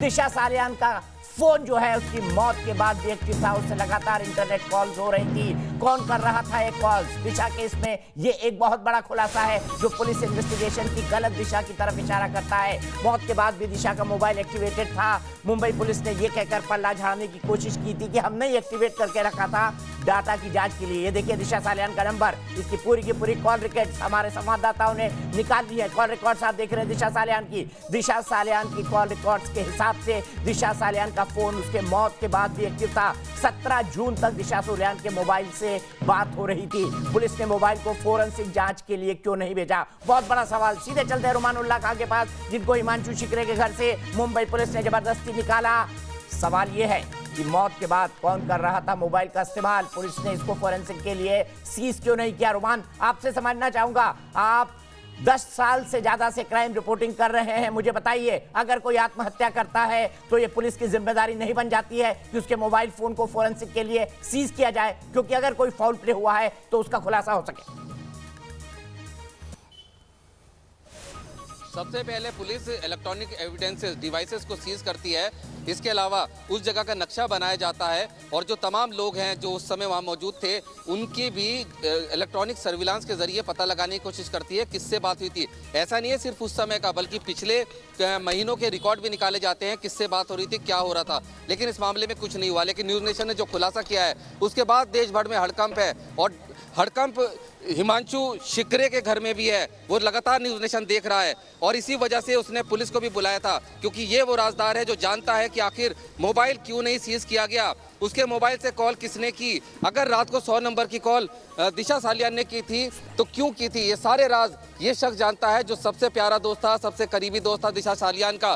दिशा सालियान का फोन जो है उसकी मौत के बाद भी एक्टिव था, उससे लगातार इंटरनेट कॉल्स हो रही थी। कौन कर रहा था ये कॉल्स? दिशा केस में ये एक बहुत बड़ा खुलासा है जो पुलिस इन्वेस्टिगेशन की गलत दिशा की तरफ इशारा करता है। मौत के बाद भी दिशा का मोबाइल एक्टिवेटेड था। मुंबई पुलिस ने ये कहकर पल्ला झाड़ने की कोशिश की थी कि हमने एक्टिवेट करके रखा था डाटा की जांच के लिए। ये देखिए दिशा सालियान का नंबर, इसकी पूरी की पूरी कॉल रिकॉर्ड्स हमारे संवाददाताओं ने निकाल ली है। कॉल रिकॉर्ड्स आप देख रहे हैं दिशा सालियान की कॉल रिकॉर्ड्स के हिसाब से दिशा सालियान का फोन उसके मौत के बाद भी एक्टिव था। 17 जून तक दिशा सालियान के मोबाइल से बात हो रही थी। पुलिस ने मोबाइल को फोरेंसिक जांच के लिए क्यों नहीं भेजा? बहुत बड़ा सवाल। सीधे चलते हैं रुमानुल्लाह खां के पास, जिनको हिमांशु शिकरे के घर से मुंबई पुलिस ने जबरदस्ती निकाला। सवाल यह है कि मौत के बाद कौन कर रहा था मोबाइल का इस्तेमाल? पुलिस ने इसको फोरेंसिक के लिए सीज क्यों नहीं किया? रुमान, आपसे समझना चाहूंगा, आप 10 साल से ज्यादा से क्राइम रिपोर्टिंग कर रहे हैं, मुझे बताइए, अगर कोई आत्महत्या करता है तो ये पुलिस की जिम्मेदारी नहीं बन जाती है कि उसके मोबाइल फोन को फोरेंसिक के लिए सीज किया जाए, क्योंकि अगर कोई फाउल प्ले हुआ है तो उसका खुलासा हो सके? सबसे पहले पुलिस इलेक्ट्रॉनिक एविडेंसेस डिवाइसेस को सीज करती है। इसके अलावा उस जगह का नक्शा बनाया जाता है और जो तमाम लोग हैं जो उस समय वहां मौजूद थे उनकी भी इलेक्ट्रॉनिक सर्विलांस के जरिए पता लगाने की कोशिश करती है किससे बात हुई थी। ऐसा नहीं है सिर्फ उस समय का, बल्कि पिछले महीनों के रिकॉर्ड भी निकाले जाते हैं, किससे बात हो रही थी, क्या हो रहा था। लेकिन इस मामले में कुछ नहीं हुआ। लेकिन न्यूज़ नेशन ने जो खुलासा किया है उसके बाद देश भर में हड़कंप है, और हड़कंप हिमांशु शिकरे के घर में भी है। वो लगातार न्यूज़ नेशन देख रहा है और इसी वजह से उसने पुलिस को भी बुलाया था, क्योंकि ये वो राजदार है जो जानता है कि आखिर मोबाइल क्यों नहीं सीज किया गया, उसके मोबाइल से कॉल किसने की, अगर रात को 100 नंबर की कॉल दिशा सालियान ने की थी तो क्यों की थी। ये सारे राज ये शख्स जानता है जो सबसे प्यारा दोस्त था, सबसे करीबी दोस्त था दिशा सालियान का।